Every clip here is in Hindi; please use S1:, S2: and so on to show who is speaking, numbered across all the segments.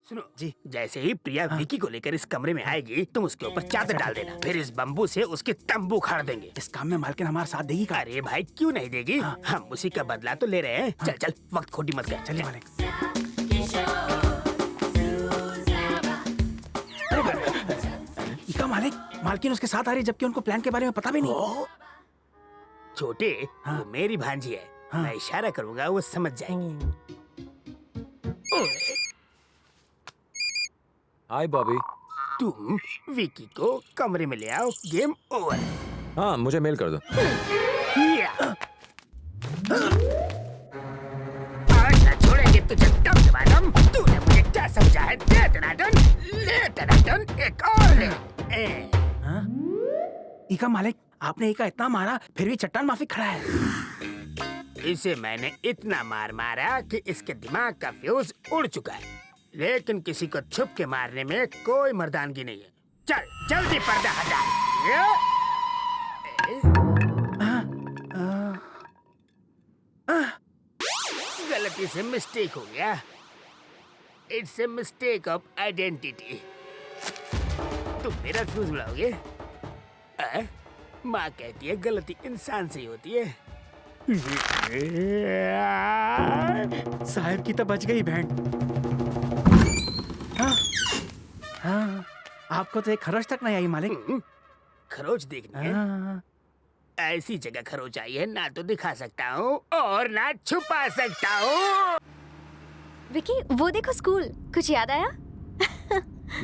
S1: सुनो
S2: जी।
S1: जैसे ही प्रिया विकी को लेकर इस कमरे में आएगी तुम उसके ऊपर चादर डाल देना, फिर इस बम्बू से उसके तंबू उखाड़ देंगे।
S2: इस काम में मालकिन हमारा साथ देगी का?
S1: अरे भाई क्यों नहीं देगी, हम उसी का बदला तो ले रहे हैं। चल चल वक्त खोटी मत कर।
S2: चलिए मालिक। इका मालिक, मालकिन उसके साथ आ रही है जबकि उनको प्लान के बारे में पता भी नहीं।
S1: छोटे वो मेरी भांजी है, मैं इशारा करूंगा वो समझ जाएगी।
S3: हाय बॉबी।
S1: तुम विकी को कमरे में ले आओ, गेम ओवर।
S3: हाँ मुझे मेल कर दो।
S1: आज ना छोड़ेंगे तुझे दम से मालूम। तूने मुझे क्या समझा है? दे दनादन, ले दनादन, एक और ले।
S2: इका मालिक, आपने इका इतना मारा फिर भी चट्टान माफी खड़ा है।
S1: इसे मैंने इतना मार मारा कि इसके दिमाग का फ्यूज उड़ चुका है, लेकिन किसी को छुप के मारने में कोई मर्दानगी नहीं है। चल जल्दी पर्दा हटा। गलती से मिस्टेक हो गया। It's a mistake of identity. तुम मेरा फ्यूज उड़ाओगे? माँ कहती है गलती इंसान से ही होती है।
S2: साहब की तो बच गई बहन। हाँ, आपको तो एक खरोच तक नहीं आई मालिक।
S1: खरोच देखनी है? ऐसी जगह खरोच आई है ना तो दिखा सकता हूँ और ना छुपा सकता हूँ।
S4: विकी वो देखो स्कूल, कुछ याद आया?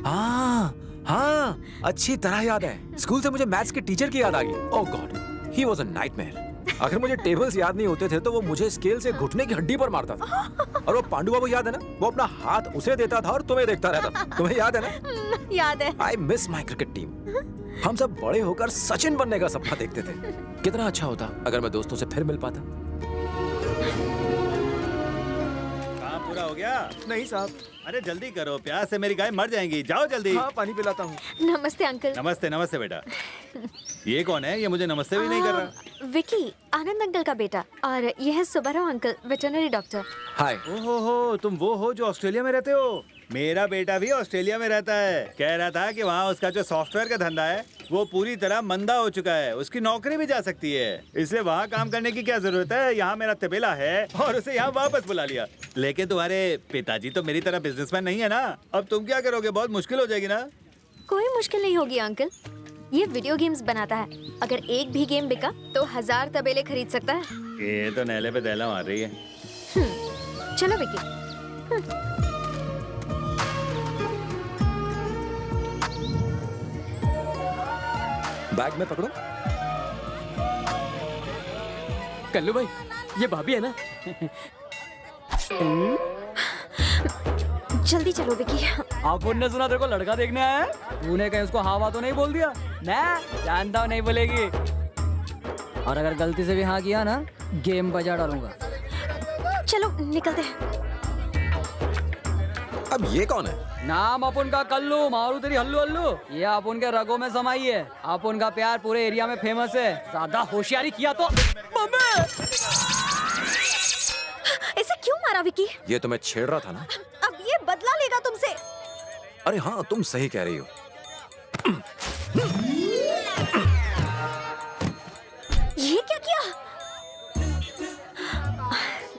S3: हाँ हाँ अच्छी तरह याद है। स्कूल से मुझे मैथ्स के टीचर की याद आ गई। Oh God, he was a nightmare. अगर मुझे टेबल्स याद नहीं होते थे तो वो मुझे स्केल से घुटने की हड्डी पर मारता था। और वो पांडु बाबू याद है ना, वो अपना हाथ उसे देता था और तुम्हें देखता रहता था। तुम्हें याद है ना?
S4: याद है।
S3: I miss my cricket team. हम सब बड़े होकर सचिन बनने का सपना देखते थे। कितना अच्छा होता अगर मैं दोस्तों से फिर मिल पाता।
S5: काम पूरा हो गया?
S2: नहीं साहब।
S5: अरे जल्दी करो, प्यास से मेरी गाय मर जाएंगी। जाओ जल्दी।
S2: हाँ पानी पिलाता हूँ।
S4: नमस्ते अंकल।
S5: नमस्ते नमस्ते बेटा। ये कौन है? ये मुझे नमस्ते भी नहीं कर रहा।
S4: विकी, आनंद अंकल का बेटा, और ये है सुब्बाराव अंकल, वेटरनरी डॉक्टर।
S3: हाय।
S5: ओहो हो, तुम वो हो जो ऑस्ट्रेलिया में रहते हो? मेरा बेटा भी ऑस्ट्रेलिया में रहता है। कह रहा था कि वहाँ उसका जो सॉफ्टवेयर का धंधा है वो पूरी तरह मंदा हो चुका है। उसकी नौकरी भी जा सकती है, इसलिए वहाँ काम करने की क्या जरूरत है। यहाँ मेरा तबेला है और उसे यहाँ वापस बुला लिया। लेकिन तुम्हारे पिताजी तो मेरी तरह बिजनेसमैन नहीं है ना। अब तुम क्या करोगे? बहुत मुश्किल हो जाएगी ना।
S4: कोई मुश्किल नहीं होगी अंकल, ये वीडियो गेम्स बनाता है। अगर एक भी गेम बिका तो 1000 तबेले खरीद सकता है।
S5: ये तो नैले पे दैला मार रही है।
S4: चलो विकी।
S3: बैग में पकड़ो।
S6: कल्लू भाई, ये भाभी है ना?
S4: जल्दी चलो विकी।
S6: आप ने सुना तेरे को लड़का देखने आया है? तूने कहीं उसको हाँ तो नहीं बोल दिया? मैं जानता हूँ नहीं बोलेगी। और अगर गलती से भी हाँ किया ना, गेम बजा डालूंगा।
S4: चलो निकलते हैं।
S3: अब ये कौन है?
S6: नाम अपन का कल्लू, मारू तेरी हल्लू हल्लू। ये अपन के रगों में समाई है। अपन का प्यार पूरे एरिया में फेमस है। ज्यादा होशियारी किया तो
S4: इसे क्यों मारा विकी?
S3: ये तुम्हें छेड़ रहा था ना?
S4: अब ये बदला लेगा तुमसे।
S3: अरे हाँ तुम सही कह रही हो।
S4: ये क्या किया?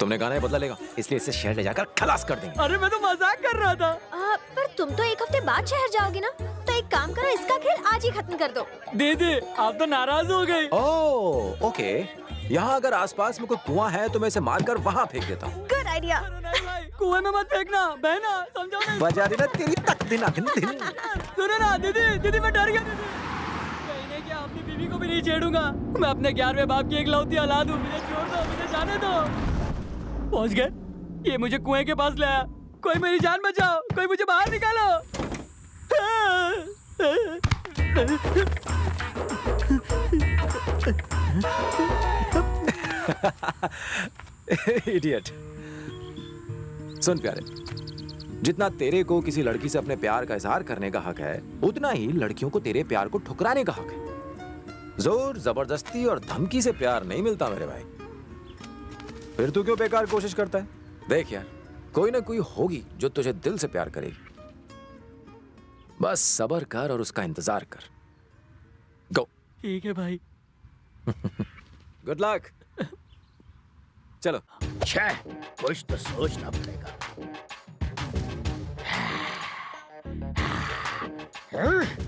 S3: तुमने गाना बदला लेगा, इसलिए इसे शहर ले जाकर खलास कर देंगे।
S6: अरे मैं तो मजाक कर रहा था।
S4: पर तुम तो एक हफ्ते बाद शहर जाओगे ना, तो एक काम करो, इसका खेल आज ही खत्म कर दो।
S6: दीदी आप तो नाराज हो गई।
S3: ओह ओके, यहाँ अगर आसपास में कोई कुआं है तो मैं इसे मारकर वहाँ फेंक देता हूँ।
S4: Good idea.
S6: कुएं में मत फेंकना बहना, समझो नहीं?
S3: बजा देना तेरी तक दिन दिन।
S6: सुनो ना दीदी, दीदी मैं डर गया। कहीं नहीं क्या अपनी बीवी को भी नहीं छेड़ूंगा। मैं अपने 11वें बाप की इकलौती औलाद हूँ। मुझे छोड़ दो, मुझे जाने दो। पहुंच गए। ये मुझे कुएं के पास लाया। कोई मेरी जान बचाओ, कोई मुझे बाहर निकालो।
S3: इडियट। सुन प्यारे, जितना तेरे को किसी लड़की से अपने प्यार का इजहार करने का हक है, उतना ही लड़कियों को तेरे प्यार को ठुकराने का हक है। जोर जबरदस्ती और धमकी से प्यार नहीं मिलता मेरे भाई। फिर तू क्यों बेकार कोशिश करता है? देख यार, कोई ना कोई होगी जो तुझे दिल से प्यार करेगी। बस सब्र कर और उसका इंतजार कर। गो।
S6: ठीक है भाई।
S3: Good luck. चलो।
S1: छह, कुछ तो सोचना पड़ेगा।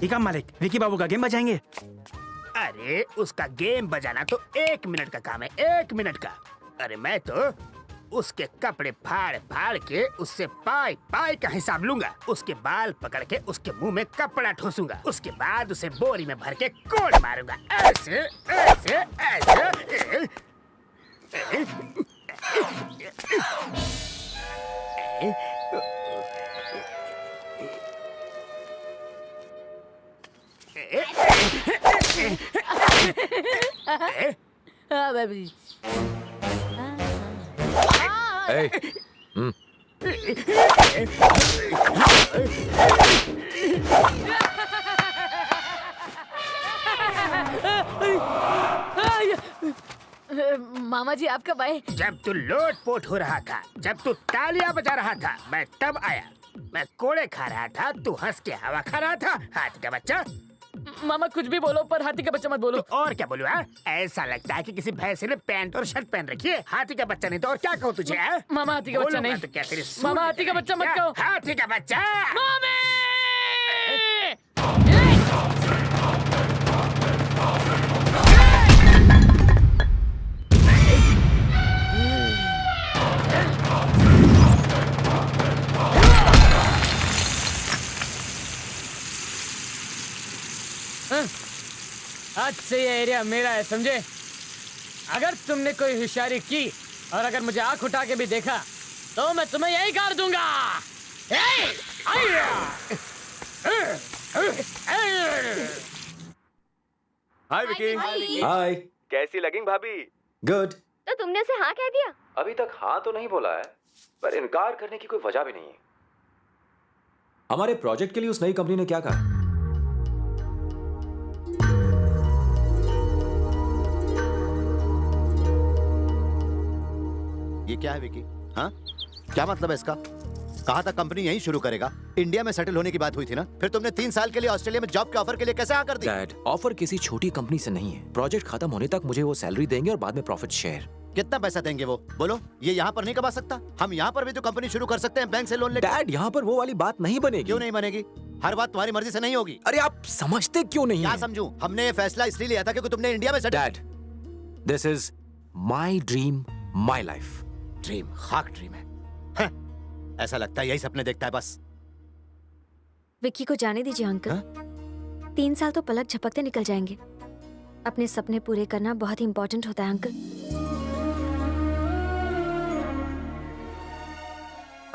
S2: ठीक है मालिक, विकी बाबू का गेम बजाएंगे।
S1: अरे उसका गेम बजाना तो 1 मिनट का काम है, 1 मिनट का। अरे मैं तो उसके कपड़े फाड़ फाड़ के उससे पाई पाई का हिसाब लूंगा, उसके बाल पकड़ के उसके मुंह में कपड़ा ठोसूंगा, उसके बाद उसे बोरी में भर के कोड़ मारूंगा, ऐसे ऐसे ऐसे।
S6: हाँ बाबी।
S3: Hey.
S6: मामा जी आप कब आए?
S1: जब तू लोट पोट हो रहा था, जब तू तालियां बजा रहा था, मैं तब आया। मैं कोड़े खा रहा था, तू हंस के हवा खा रहा था। हाथी का बच्चा।
S6: मामा कुछ भी बोलो पर हाथी का बच्चा मत बोलो।
S1: तो और क्या बोलूं? ऐसा लगता है कि किसी भैंसे ने पैंट और शर्ट पहन रखी है। हाथी का बच्चा नहीं तो और क्या कहूँ तुझे?
S6: मामा हाथी का बच्चा
S1: बोलूंगा
S6: नहीं।
S1: तो क्या तेरी
S6: मामा हाथी का बच्चा मत कहो।
S1: हाथी का बच्चा।
S6: मामी! आज से ये एरिया मेरा है, समझे? अगर तुमने कोई होशियारी की और अगर मुझे आंख उठा के भी देखा तो मैं तुम्हें यही कर दूंगा।
S3: हाय विकी। हाय।
S7: कैसी लगेंगी भाभी?
S3: गुड।
S4: तो तुमने उसे हाँ कह दिया?
S3: अभी तक हाँ तो नहीं बोला है, पर इनकार करने की कोई वजह भी नहीं है। हमारे प्रोजेक्ट के लिए उस नई कंपनी ने क्या कहा?
S7: ये क्या है विकी? हाँ, क्या मतलब है इसका? कहा था कंपनी यहीं शुरू करेगा। इंडिया में सेटल होने की बात हुई थी ना? फिर तुमने 3 साल के लिए ऑस्ट्रेलिया में जॉब के ऑफर के लिए कैसे हाँ कर दी?
S3: डैड, ऑफर किसी छोटी कंपनी से नहीं है। प्रोजेक्ट खत्म होने तक मुझे वो सैलरी देंगे और बाद में प्रॉफिट शेयर।
S7: कितना पैसा देंगे वो? बोलो। ये यहाँ पर नहीं कमा सकता? हम यहाँ पर भी तो कंपनी शुरू कर सकते हैं बैंक से लोन लेकर।
S3: डैड, यहाँ पर वो वाली बात नहीं बनेगी।
S7: क्यों नहीं बनेगी? हर बात तुम्हारी मर्जी से नहीं होगी।
S3: अरे आप समझते क्यों नहीं?
S7: क्या समझूं? हमने ये फैसला इसलिए लिया था क्योंकि तुमने इंडिया में settle.
S3: Dad, this is my dream, my life.
S7: Dream खाक ड्रीम है। ऐसा लगता है यही सपने देखता है बस।
S4: विक्की को जाने दीजिए अंकल। 3 साल तो पलक झपकते निकल जाएंगे। अपने सपने पूरे करना बहुत इंपॉर्टेंट होता है अंकल।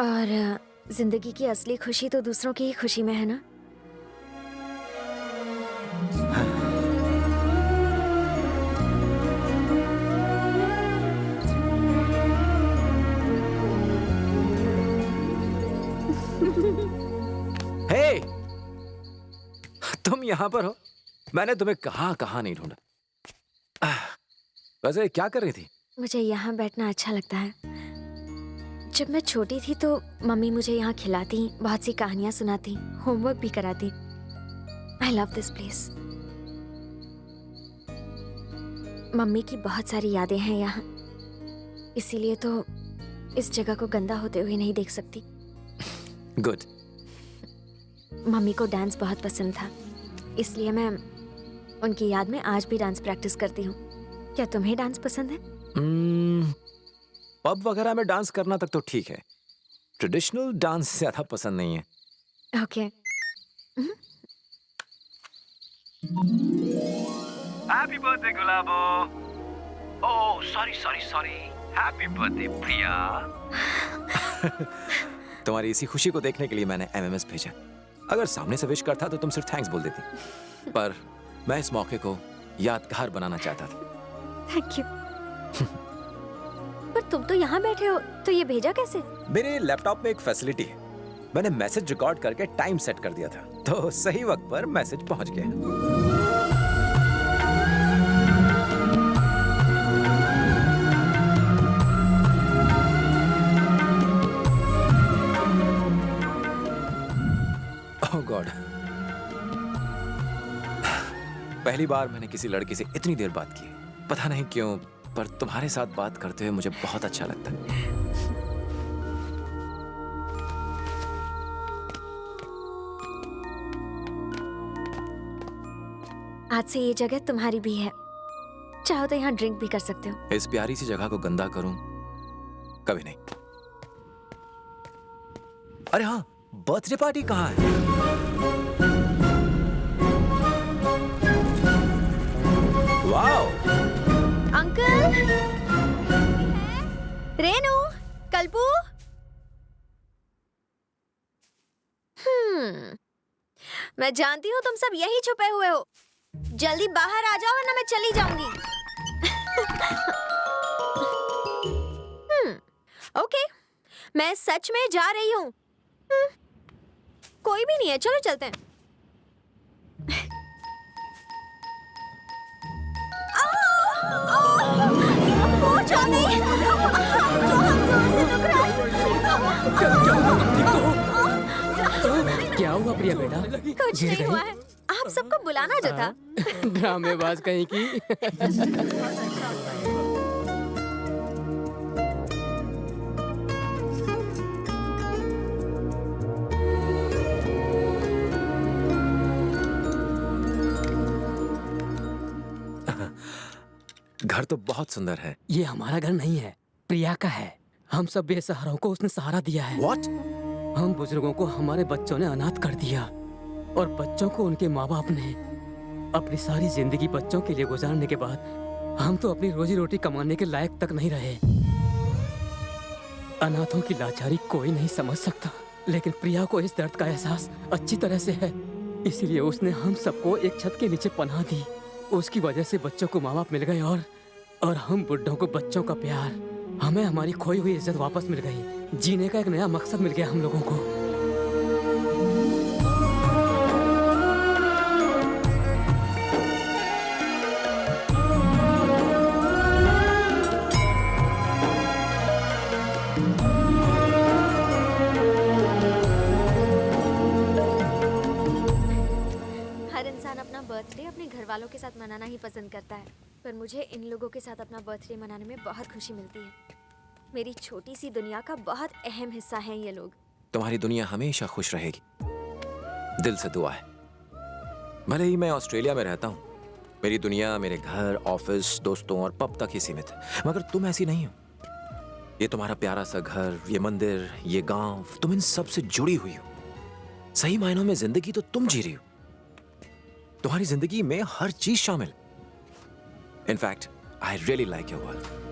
S4: और जिंदगी की असली खुशी तो दूसरों की ही खुशी में है ना।
S3: हे, तुम यहाँ पर हो? मैंने तुम्हें कहाँ नहीं ढूंढा। वैसे क्या कर रही थी?
S4: मुझे यहाँ बैठना अच्छा लगता है। जब मैं छोटी थी तो मम्मी मुझे यहाँ खिलाती, बहुत सी कहानियाँ सुनाती, होमवर्क भी कराती। I love this place. Mummy की बहुत सारी यादें हैं यहाँ, इसीलिए तो इस जगह को गंदा होते हुए नहीं देख सकती।
S3: गुड।
S4: मम्मी को डांस बहुत पसंद था, इसलिए मैं उनकी याद में आज भी डांस प्रैक्टिस करती हूँ। क्या तुम्हें डांस पसंद है?
S3: पब वगैरह में डांस करना तक तो ठीक है, ट्रेडिशनल डांस ज्यादा पसंद नहीं है।
S4: Okay.
S8: Happy birthday Gulabo. Oh sorry sorry sorry, happy birthday Priya.
S3: तुम्हारी इसी खुशी को देखने के लिए मैंने एमएमएस भेजा। अगर सामने से विश करता तो तुम सिर्फ थैंक्स बोल देती, पर मैं इस मौके को यादगार बनाना चाहता था।
S4: Thank you. पर तुम तो यहाँ बैठे हो, तो ये भेजा कैसे?
S3: मेरे लैपटॉप में एक फैसिलिटी है, मैंने मैसेज रिकॉर्ड करके टाइम सेट कर दिया था, तो सही वक्त पर मैसेज पहुंच गया। ओह गॉड, पहली बार मैंने किसी लड़की से इतनी देर बात की। पता नहीं क्यों, पर तुम्हारे साथ बात करते हुए मुझे बहुत अच्छा लगता है।
S4: आज से ये जगह तुम्हारी भी है, चाहो तो यहाँ ड्रिंक भी कर सकते हो।
S3: इस प्यारी सी जगह को गंदा करूं? कभी नहीं। अरे हाँ, बर्थडे पार्टी कहाँ है? वाओ!
S4: अंकल, रेनू, कल्पू। मैं जानती हूँ तुम सब यही छुपे हुए हो। जल्दी बाहर आ जाओ वरना मैं चली जाऊंगी। ओके, मैं सच में जा रही हूँ। कोई भी नहीं है, चलो चलते हैं।
S6: क्या हुआ प्रिया बेटा?
S4: कुछ नहीं हुआ है, आप सबको बुलाना जो था।
S6: ड्रामेबाज कहीं की।
S3: घर तो बहुत सुंदर है।
S6: ये हमारा घर नहीं है, प्रिया का है। हम सब बेसहारों को उसने सहारा दिया है।
S3: What?
S6: हम बुजुर्गों को हमारे बच्चों ने अनाथ कर दिया और बच्चों को उनके माँ बाप ने। अपनी सारी जिंदगी बच्चों के लिए गुजारने के बाद हम तो अपनी रोजी रोटी कमाने के लायक तक नहीं रहे। अनाथों की लाचारी कोई नहीं समझ सकता, लेकिन प्रिया को इस दर्द का एहसास अच्छी तरह से है। इसीलिए उसने हम सबको एक छत के नीचे पनाह दी। उसकी वजह से बच्चों को माँ बाप मिल गए और हम बुड्ढों को बच्चों का प्यार। हमें हमारी खोई हुई इज्जत वापस मिल गई। जीने का एक नया मकसद मिल गया हम लोगों को।
S4: हर इंसान अपना बर्थडे अपने घर वालों के साथ मनाना ही पसंद करता है, पर मुझे इन लोगों के साथ अपना बर्थडे मनाने में बहुत खुशी मिलती है। मेरी छोटी सी दुनिया का बहुत अहम हिस्सा हैं ये लोग।
S3: तुम्हारी दुनिया हमेशा खुश रहेगी, दिल से दुआ है। भले ही मैं ऑस्ट्रेलिया में रहता हूँ, मेरी दुनिया मेरे घर, ऑफिस, दोस्तों और पब तक ही सीमित है, मगर तुम ऐसी नहीं हो। ये तुम्हारा प्यारा सा घर, ये मंदिर, ये गांव, तुम इन सब से जुड़ी हुई हो। सही मायनों में जिंदगी तो तुम जी रही हो। तुम्हारी जिंदगी में हर चीज शामिल। In fact I really like your world.